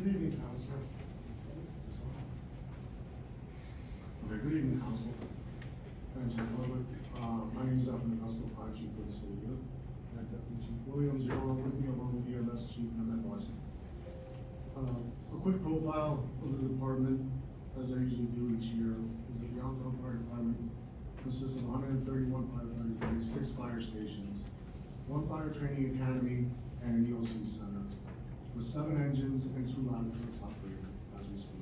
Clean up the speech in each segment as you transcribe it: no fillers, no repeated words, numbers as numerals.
Good evening, Council. Okay, good evening, Council. And to the public, my name is Alvin Augusto, Fire Chief for the city here. And Deputy Chief Williams, you're all with me along with the EMS Chief and Med Larson. A quick profile of the department, as I usually do each year, is that the Allentown Fire Department consists of 131 firefighters, 6 fire stations, 1 fire training academy, and an EOC center, with 7 engines and 2 ladder trucks operating as we speak.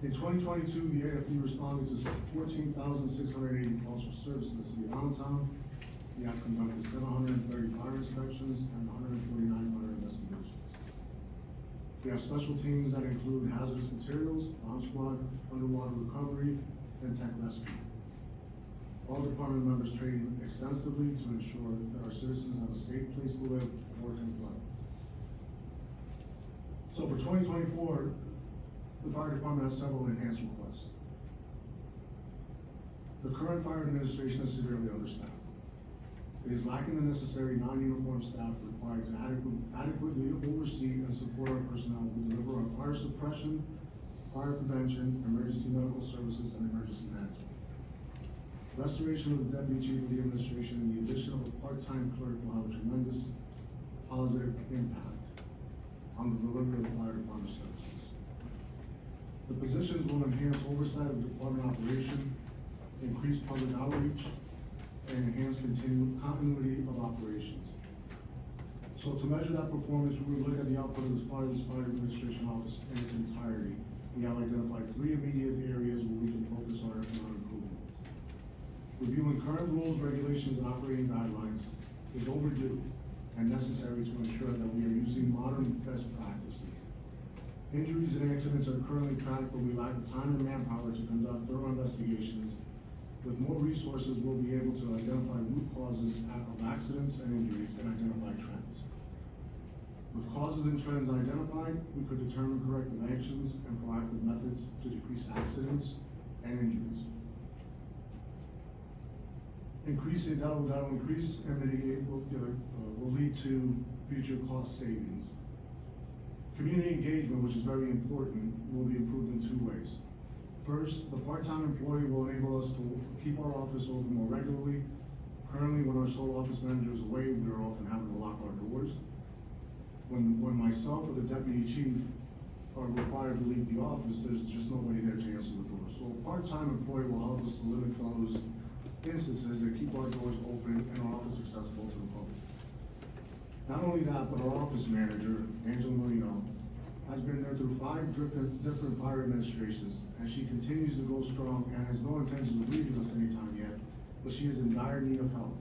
In 2022, the AFD responded to 14,680 calls for service in the city of Allentown. We have conducted 730 fire inspections and 149 fire investigations. We have special teams that include hazardous materials, bomb squad, underwater recovery, and tech rescue. All department members train extensively to ensure that our citizens have a safe place to live, work, and play. So for 2024, the fire department has several enhanced requests. The current fire administration is severely understaffed. It is lacking the necessary non-uniform staff required to adequately oversee and support our personnel who deliver our fire suppression, fire prevention, emergency medical services, and emergency management. Restoration of the Deputy Chief of the Administration and the addition of a part-time clerk will have a tremendous positive impact on the delivery of the fire department services. The positions will enhance oversight of department operation, increase public outreach, and enhance continuity of operations. So to measure that performance, we will look at the output of this fire administration office in its entirety. We have identified 3 immediate areas where we can focus our effort on improvement. Reviewing current rules, regulations, and operating guidelines is overdue and necessary to ensure that we are using modern best practices. Injuries and accidents are currently tracked, but we lack the time and manpower to conduct thorough investigations. With more resources, we'll be able to identify root causes of accidents and injuries and identify trends. With causes and trends identified, we could determine corrective actions and proactive methods to decrease accidents and injuries. That'll increase and mitigate will lead to future cost savings. Community engagement, which is very important, will be improved in 2 ways. First, the part-time employee will enable us to keep our office open more regularly. Currently, when our sole office manager is away, we are often having to lock our doors. When myself or the deputy chief are required to leave the office, there's just nobody there to answer the door. So a part-time employee will help us to limit those instances and keep our doors open and our office accessible to the public. Not only that, but our office manager, Angela Molino, has been there through 5 different fire administrations, and she continues to go strong and has no intentions of leaving us anytime yet, but she is in dire need of help,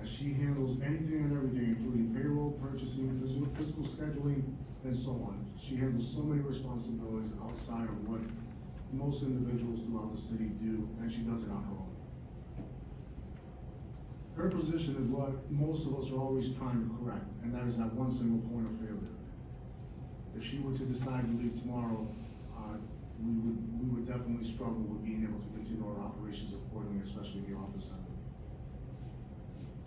as she handles anything and everything, including payroll, purchasing, physical scheduling, and so on. She handles so many responsibilities outside of what most individuals throughout the city do, and she does it on her own. Her position is what most of us are always trying to correct, and that is that one single point of failure. If she were to decide to leave tomorrow, we would definitely struggle with being able to continue our operations accordingly, especially in the office center.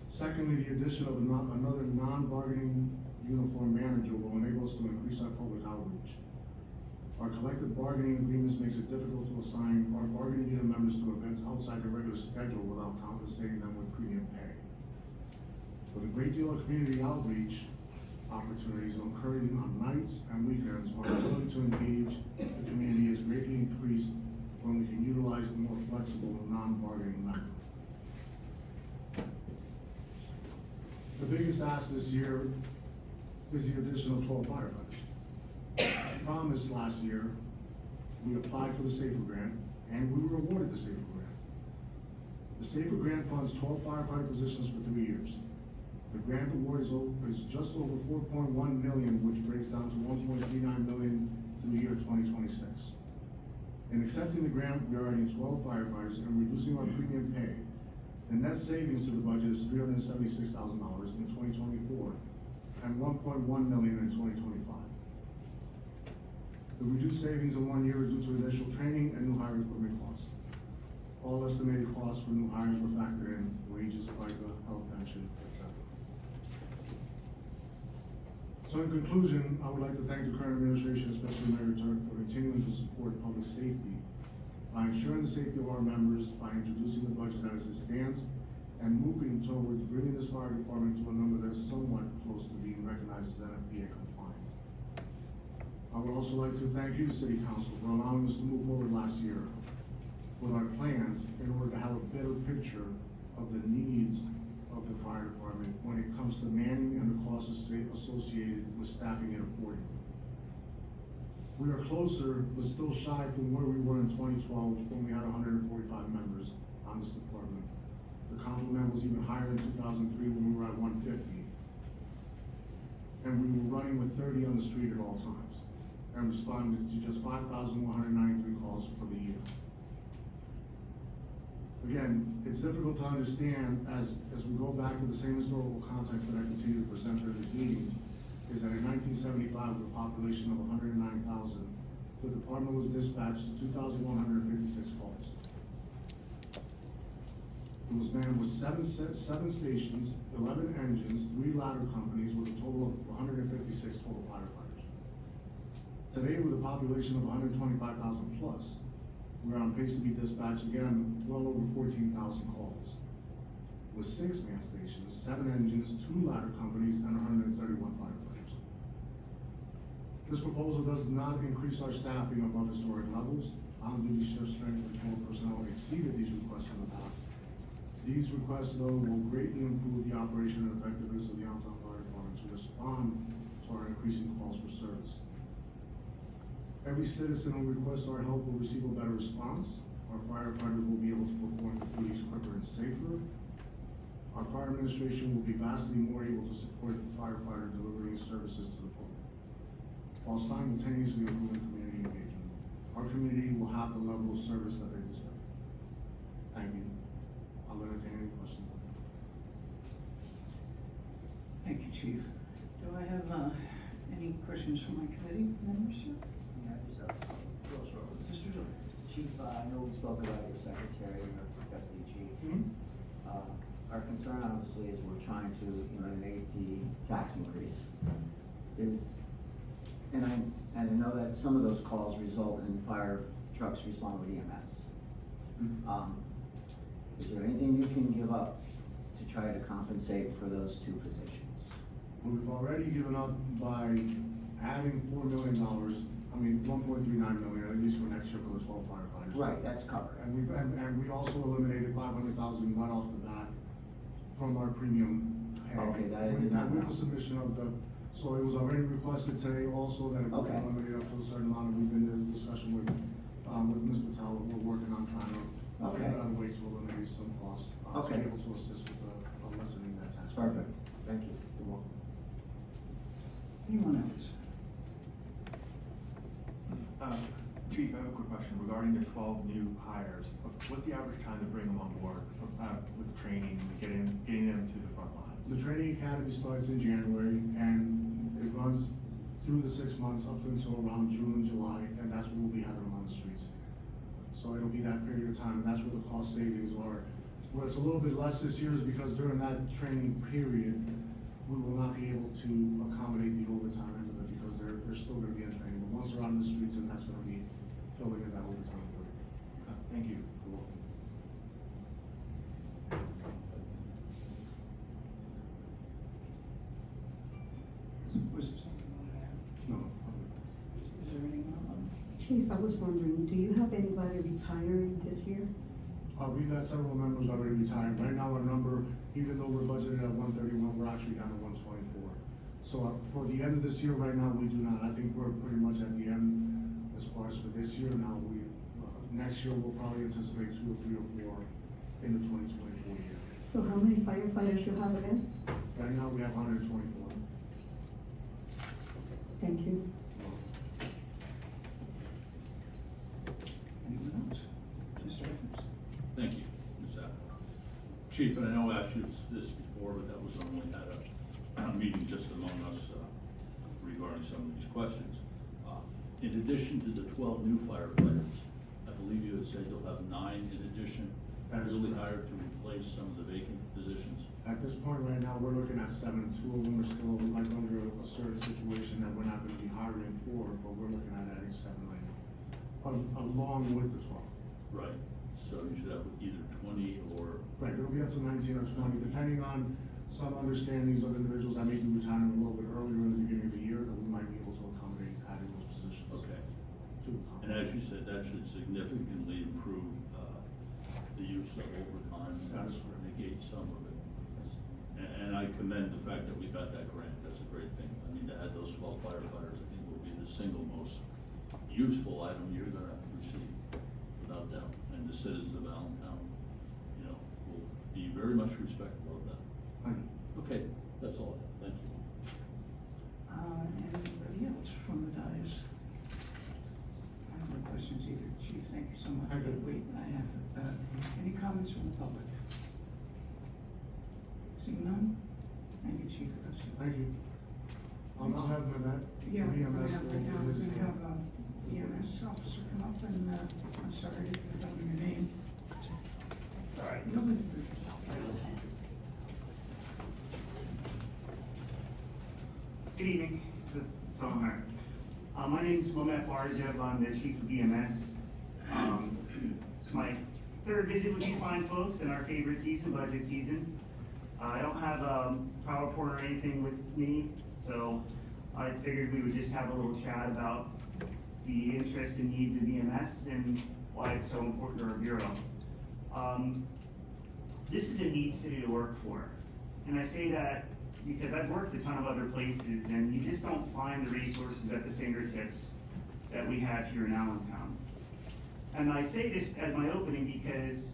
Secondly, the addition of another non-bargaining uniform manager will enable us to increase our public outreach. Our collective bargaining agreements makes it difficult to assign our bargaining unit members to events outside their regular schedule without compensating them with premium pay. With a great deal of community outreach opportunities occurring on nights and weekends, our ability to engage the community is greatly increased when we can utilize a more flexible non-bargaining member. The biggest ask this year is the addition of 12 firefighters. I promised last year, we applied for the SAFER grant, and we were awarded the SAFER grant. The SAFER grant funds 12 firefighter positions for 3 years. The grant award is just over $4.1 million, which breaks down to $1.39 million through the year 2026. In accepting the grant, we are adding 12 firefighters and reducing our premium pay. The net savings to the budget is $376,000 in 2024 and $1.1 million in 2025. The reduced savings in 1 year is due to initial training and new hire equipment costs. All estimated costs for new hires were factored in, wages, FICA, health pension, etc. So in conclusion, I would like to thank the current administration, especially Mayor Turk, for continuing to support public safety by ensuring the safety of our members, by introducing the budget as it stands, and moving towards bringing this fire department to a number that's somewhat close to being recognized as NFPA compliant. I would also like to thank you, City Council, for allowing us to move forward last year with our plans in order to have a better picture of the needs of the fire department when it comes to manning and the costs associated with staffing it accordingly. We are closer, but still shy from where we were in 2012 when we had 145 members on this department. The complement was even higher in 2003 when we were at 150. And we were running with 30 on the street at all times and responded to just 5,193 calls for the year. Again, it's difficult to understand as we go back to the same historical context that I continue to present at these meetings, is that in 1975, with a population of 109,000, the department was dispatched to 2,156 calls. It was manned with seven stations, 11 engines, 3 ladder companies with a total of 156 total firefighters. Today, with a population of 125,000 plus, we're on pace to be dispatched again well over 14,000 calls, with 6 man stations, 7 engines, 2 ladder companies, and 131 firefighters. This proposal does not increase our staffing above historic levels. On-duty shift strength and total personnel exceeded these requests in the past. These requests, though, will greatly improve the operation and effectiveness of the Allentown Fire Department to respond to our increasing calls for service. Every citizen who requests our help will receive a better response. Our firefighters will be able to perform their duties quicker and safer. Our fire administration will be vastly more able to support the firefighter delivering services to the public, while simultaneously improving community engagement. Our community will have the level of service that they deserve. Thank you. I'll entertain any questions. Thank you, Chief. Do I have any questions from my committee members, sir? Yeah, just real short. Mr. Joe? Chief, I know we spoke about your secretary and your deputy chief. Our concern obviously is we're trying to eliminate the tax increase. And I know that some of those calls result in fire trucks respond with EMS. Is there anything you can give up to try to compensate for those 2 positions? We've already given up by adding $4 million, I mean, 1.39 million, at least for next year for the 12 firefighters. Right, that's covered. And we also eliminated 500,000 right off the bat from our premium pay. Okay, that I did not know. With the submission of so it was already requested today also that if we Okay. can eliminate up to a certain amount, and we've been in discussion with Ms. Patel, we're working on trying to Okay. figure out a way to eliminate some costs. To Okay. be able to assist with lessening that tax. Perfect, thank you. You're welcome. Anyone else? Chief, I have a quick question regarding the 12 new hires. What's the average time to bring them on board with training, getting them to the front lines? The training academy starts in January and it runs through the 6 months up until around June and July, and that's when we'll be having them on the streets. So it'll be that period of time, and that's where the cost savings are. Where it's a little bit less this year is because during that training period, we will not be able to accommodate the overtime end of it because they're still gonna be in training. But once they're out in the streets, and that's gonna be filling in that overtime period. Thank you. You're welcome. Was there something you wanted to add? No. Is there anyone on? Chief, I was wondering, do you have anybody retiring this year? We've had several members already retired. Right now, our number, even though we're budgeted at 131, we're actually down to 124. So for the end of this year, right now, we do not. I think we're pretty much at the end as far as for this year. Now, next year, we'll probably anticipate 2 or 3 or 4 in the 2024 year. So how many firefighters you have again? Right now, we have 124. Thank you. Anyone else? Mr. Evans? Thank you, Ms. Apple. Chief, and I know I asked you this before, but that was only at a meeting just among us regarding some of these questions. In addition to the 12 new firefighters, I believe you had said you'll have 9 in addition That is newly correct. hired to replace some of the vacant positions? At this point right now, we're looking at 7, 2 of them are still like under a certain situation that we're not gonna be hiring for, but we're looking at adding 7 right now, along with the 12. Right, so you should have either 20 or, Right, it'll be up to 19 or 20, depending on some understandings of individuals that may be retiring a little bit earlier in the beginning of the year, that we might be able to accommodate adding those positions. okay. To the And company. as you said, that should significantly improve, the use of overtime. That is correct. Negate some of it. And I commend the fact that we got that grant, that's a great thing. I mean, to add those 12 firefighters, I think will be the single most useful item you're gonna receive, without doubt. And the citizens of Allentown, you know, will be very much respectful of that. Thank you. Okay, that's all I have, thank you. Anybody else from the dais? I have no questions either, Chief, thank you so much. Thank you. Wait, I have, any comments from the public? Seeing none? Thank you, Chief, for this. Thank you. I'll have Nanette. Yeah, we're gonna EMS have, go right now, over we're his, gonna have, EMS officer come up and, I'm sorry, I didn't know your name. All right, you'll introduce yourself. Good evening, Somer. My name is Mohamed Barzev, I'm the chief of EMS. It's my third visit with you fine folks in our favorite season, budget season. I don't have a PowerPoint or anything with me, so I figured we would just have a little chat about the interests and needs of EMS and why it's so important to our bureau. This is a neat city to work for, and I say that because I've worked a ton of other places, and you just don't find the resources at the fingertips that we have here in Allentown. And I say this as my opening because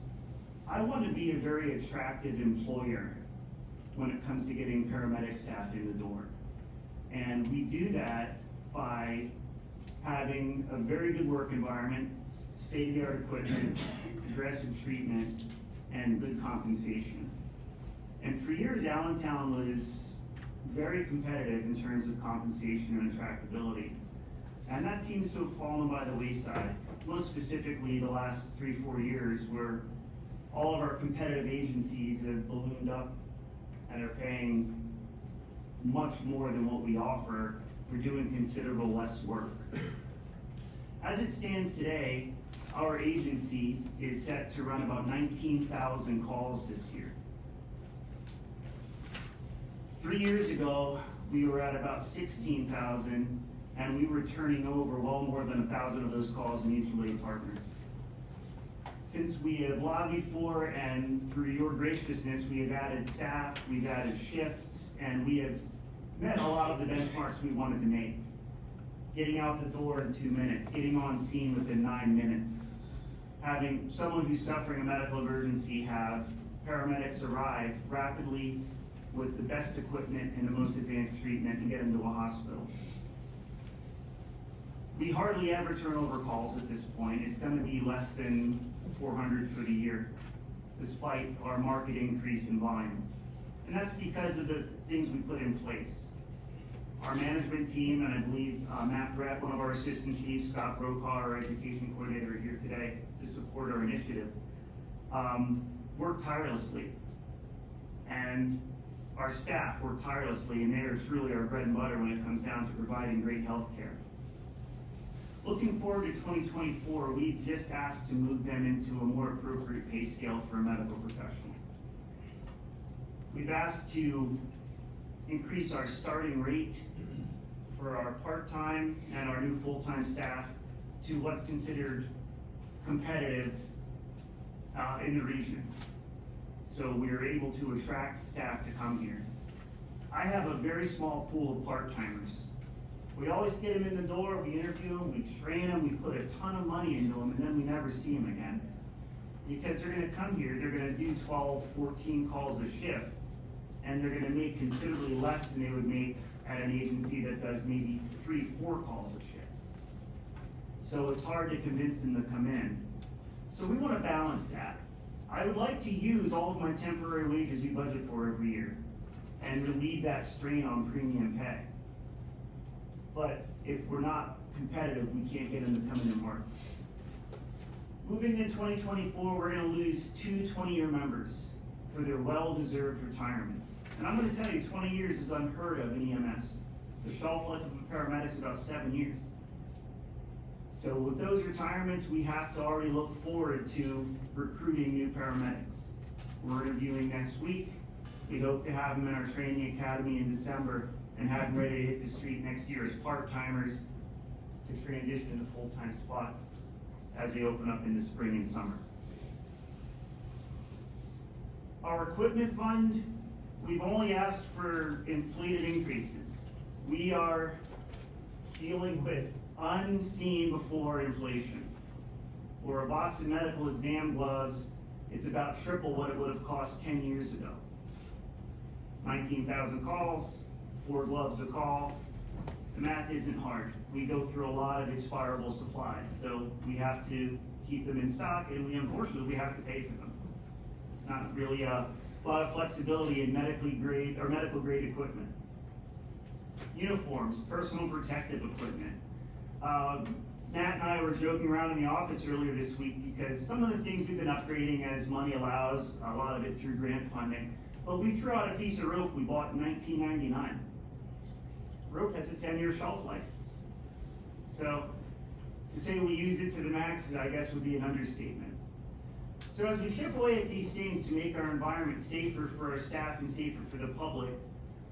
I want to be a very attractive employer when it comes to getting paramedic staff in the door. And we do that by having a very good work environment, state-of-the-art equipment, aggressive treatment, and good compensation. And for years, Allentown was very competitive in terms of compensation and attractability. And that seems to have fallen by the wayside, most specifically the last 3-4 years, where all of our competitive agencies have ballooned up and are paying much more than what we offer for doing considerable less work. As it stands today, our agency is set to run about 19,000 calls this year. 3 years ago, we were at about 16,000, and we were turning over well more than 1,000 of those calls in mutual aid partners. Since we have lobbied for, and through your graciousness, we have added staff, we've added shifts, and we have met a lot of the benchmarks we wanted to make. Getting out the door in 2 minutes, getting on scene within 9 minutes, having someone who's suffering a medical emergency have paramedics arrive rapidly with the best equipment and the most advanced treatment and get them to a hospital. We hardly ever turn over calls at this point. It's gonna be less than 400 for the year, despite our market increase in volume. And that's because of the things we put in place. Our management team, and I believe Matt Brett, one of our assistant chiefs, Scott Brokaw, our education coordinator, are here today to support our initiative, work tirelessly. And our staff work tirelessly, and they are truly our bread and butter when it comes down to providing great health care. Looking forward to 2024, we've just asked to move them into a more appropriate pay scale for a medical professional. We've asked to increase our starting rate for our part-time and our new full-time staff to what's considered competitive in the region. So we are able to attract staff to come here. I have a very small pool of part-timers. We always get them in the door, we interview them, we train them, we put a ton of money into them, and then we never see them again. Because they're gonna come here, they're gonna do 12, 14 calls a shift, and they're gonna make considerably less than they would make at an agency that does maybe 3, 4 calls a shift. So it's hard to convince them to come in. So we wanna balance that. I would like to use all of my temporary wages we budget for every year and relieve that strain on premium pay. But if we're not competitive, we can't get them to come in and work. Moving in 2024, we're gonna lose two 20-year members for their well-deserved retirements. And I'm gonna tell you, 20 years is unheard of in EMS. The shelf life of a paramedic is about 7 years. So with those retirements, we have to already look forward to recruiting new paramedics. We're interviewing next week. We hope to have them in our training academy in December and have them ready to hit the street next year as part-timers to transition into full-time spots as they open up in the spring and summer. Our equipment fund, we've only asked for inflated increases. We are dealing with unseen before inflation. For a box of medical exam gloves, it's about triple what it would have cost 10 years ago. 19,000 calls, 4 gloves a call. The math isn't hard. We go through a lot of expirable supplies, so we have to keep them in stock, and unfortunately, we have to pay for them. It's not really a lot of flexibility in medical grade equipment. Uniforms, personal protective equipment. Matt and I were joking around in the office earlier this week because some of the things we've been upgrading as money allows, a lot of it through grant funding, but we threw out a piece of rope we bought in 1999. Rope has a 10-year shelf life. So to say we use it to the max, I guess, would be an understatement. So as we chip away at these things to make our environment safer for our staff and safer for the public,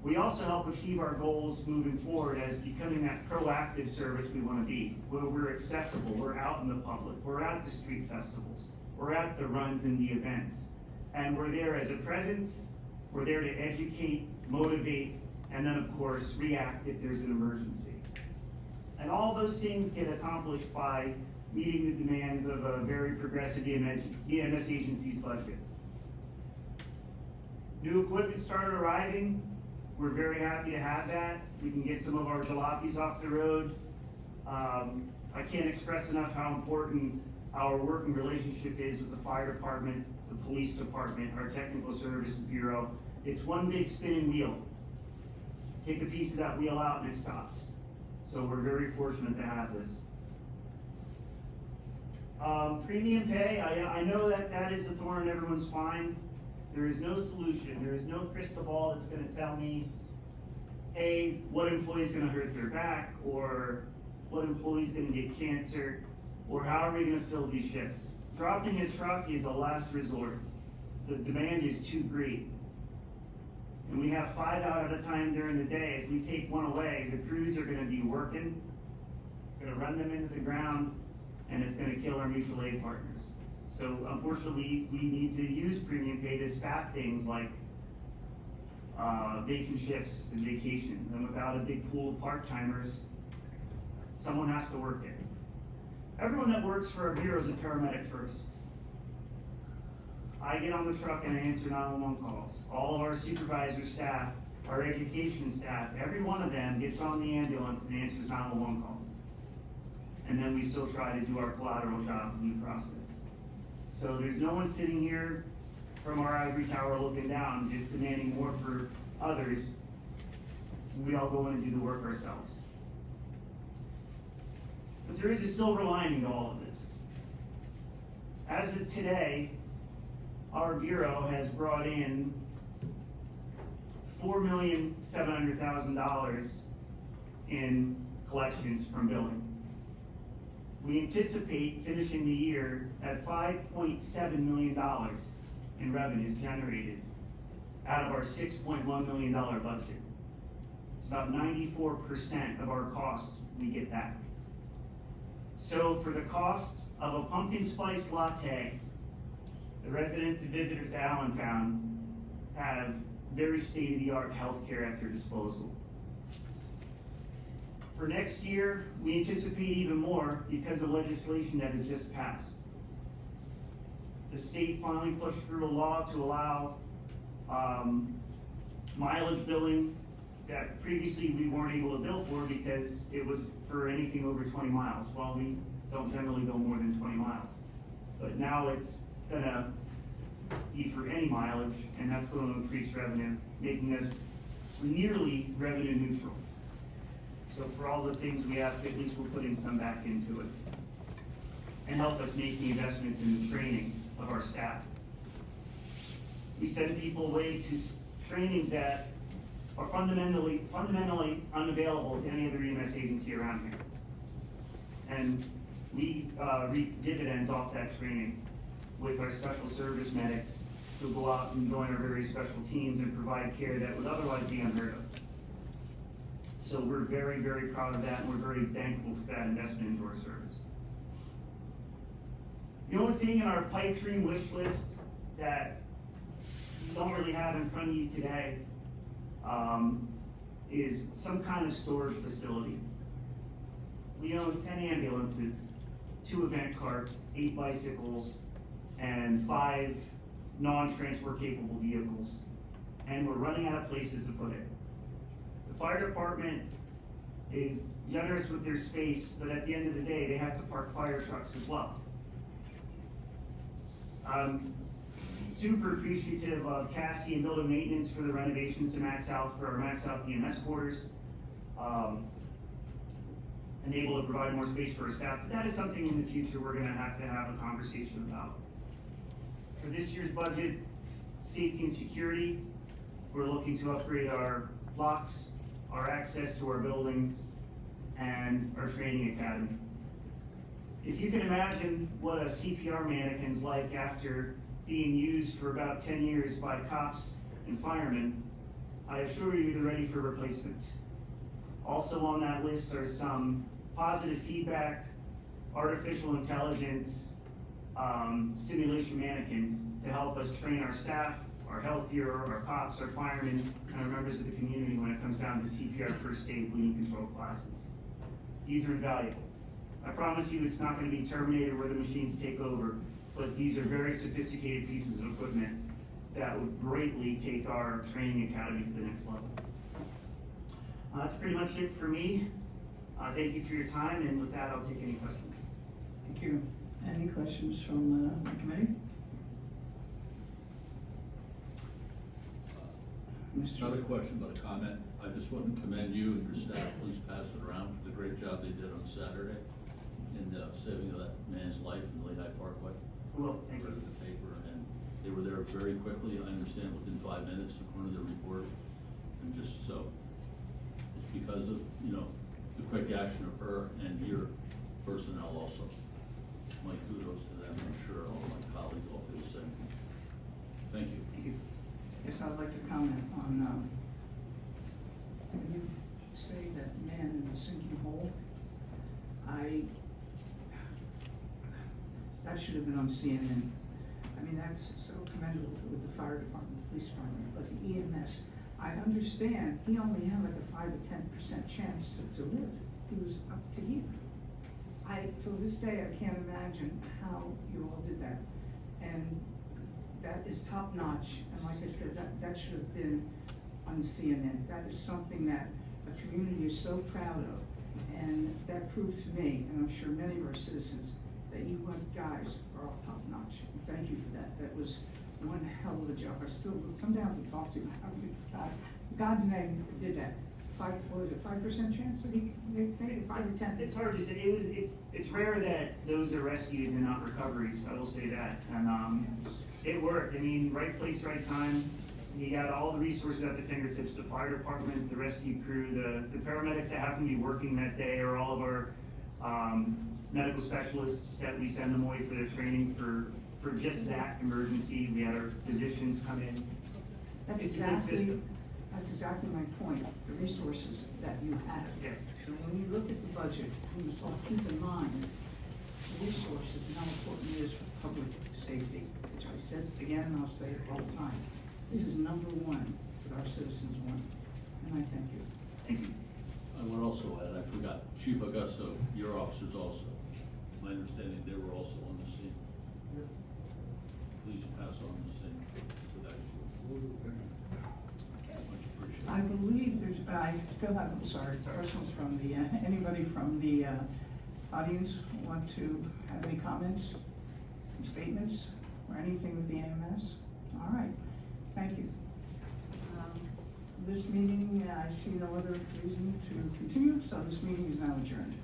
we also help achieve our goals moving forward as becoming that proactive service we want to be, where we're accessible, we're out in the public, we're at the street festivals, we're at the runs and the events, and we're there as a presence, we're there to educate, motivate, and then of course react if there's an emergency. And all those things get accomplished by meeting the demands of a very progressive EMS agency's budget. New equipment started arriving. We're very happy to have that. We can get some of our jalopies off the road. I can't express enough how important our working relationship is with the fire department, the police department, our technical services bureau. It's one big spinning wheel. Take a piece of that wheel out and it stops. So we're very fortunate to have this. Premium pay, I know that is a thorn in everyone's spine. There is no solution. There is no crystal ball that's gonna tell me, hey, what employee's gonna hurt their back, or what employee's gonna get cancer, or how are we gonna fill these shifts? Dropping a truck is a last resort. The demand is too great. And we have 5 out at a time during the day. If we take one away, the crews are gonna be working. It's gonna run them into the ground, and it's gonna kill our mutual aid partners. So unfortunately, we need to use premium pay to staff things like vacant shifts and vacation. And without a big pool of part-timers, someone has to work it. Everyone that works for our bureau is a paramedic first. I get on the truck and I answer 911 calls. All of our supervisor staff, our education staff, every one of them gets on the ambulance and answers 911 calls. And then we still try to do our collateral jobs in the process. So there's no one sitting here from our ivory tower looking down, just demanding more for others. We all go in and do the work ourselves. But there is a silver lining to all of this. As of today, our bureau has brought in $4,700,000 in collections from billing. We anticipate finishing the year at $5.7 million in revenues generated out of our $6.1 million budget. It's about 94% of our costs we get back. So for the cost of a pumpkin spice latte, the residents and visitors to Allentown have very state-of-the-art healthcare at their disposal. For next year, we anticipate even more because of legislation that has just passed. The state finally pushed through a law to allow mileage billing that previously we weren't able to bill for because it was for anything over 20 miles. Well, we don't generally go more than 20 miles. But now it's gonna be for any mileage, and that's going to increase revenue, making us nearly revenue neutral. So for all the things we ask, at least we're putting some back into it. and help us make the investments in the training of our staff. We send people away to trainings that are fundamentally unavailable to any other EMS agency around here. And we reap dividends off that training with our special service medics who go out and join our very special teams and provide care that would otherwise be unheard of. So we're very, very proud of that, and we're very thankful for that investment into our service. The only thing in our pipe dream wish list that we don't really have in front of you today is some kind of storage facility. We own 10 ambulances, 2 event carts, 8 bicycles, and 5 non-transport capable vehicles, and we're running out of places to put it. The fire department is generous with their space, but at the end of the day, they have to park fire trucks as well. I'm super appreciative of Cassie and Building Maintenance for the renovations to Max South for our Max South EMS quarters. And able to provide more space for our staff, but that is something in the future we're gonna have to have a conversation about. For this year's budget, safety and security, we're looking to upgrade our locks, our access to our buildings, and our training academy. If you can imagine what a CPR mannequin's like after being used for about 10 years by cops and firemen, I assure you they're ready for replacement. Also on that list are some positive feedback, artificial intelligence, simulation mannequins to help us train our staff, our health bureau, our cops, our firemen, and our members of the community when it comes down to CPR, first aid, bleeding control classes. These are invaluable. I promise you it's not going to be Terminator where the machines take over, but these are very sophisticated pieces of equipment that would greatly take our training academy to the next level. That's pretty much it for me. Thank you for your time, and with that, I'll take any questions. Thank you. Any questions from the committee? Not a question, but a comment. I just want to commend you and your staff. Please pass it around for the great job they did on Saturday in saving of that man's life in Lehigh Parkway. Well, thank Read you. the paper, and they were there very quickly. I understand within 5 minutes, according to the report. And just so, it's because of, you know, the quick action of her and your personnel also. My kudos to them. I'm sure all my colleagues all feel the same. Thank you. Thank you. Yes, I'd like to comment on, when you say that man in the sinking hole, that should have been on CNN. I mean, that's so commendable with the fire department, the police department, but the EMS, I understand he only had like a 5 or 10% chance to live. He was up to here. Till this day, I can't imagine how you all did that. And that is top notch, and like I said, that should have been on CNN. That is something that a community is so proud of, and that proved to me, and I'm sure many of our citizens, that you guys are all top notch. Thank you for that. That was one hell of a job. I still sometimes I talk to God's name did that. 5% chance that he made it, 5 or 10? It's hard to say. It's rare that those are rescues and not recoveries. I will say that, and it worked. I mean, right place, right time. You got all the resources at the fingertips. The fire department, the rescue crew, the paramedics that happen to be working that day, or all of our medical specialists that we send them away for their training for just that emergency. We had our physicians come in. That's It's a good exactly, system. that's exactly my point, the resources that you have. Yeah. So when you look at the budget, you must all keep in mind the resources and how important it is for public safety, which I said again, and I'll say it all the time. This is number one that our citizens want, and I thank you. Thank you. I would also add, I forgot, Chief Augusto, your officers also. My understanding, they were also on the scene. Please pass on the same to that group. Much appreciated. I believe I still have, I'm sorry, questions from the, anybody from the audience want to have any comments, statements, or anything with the AMS? All right, thank you. This meeting, I see no other reason to continue, so this meeting is now adjourned.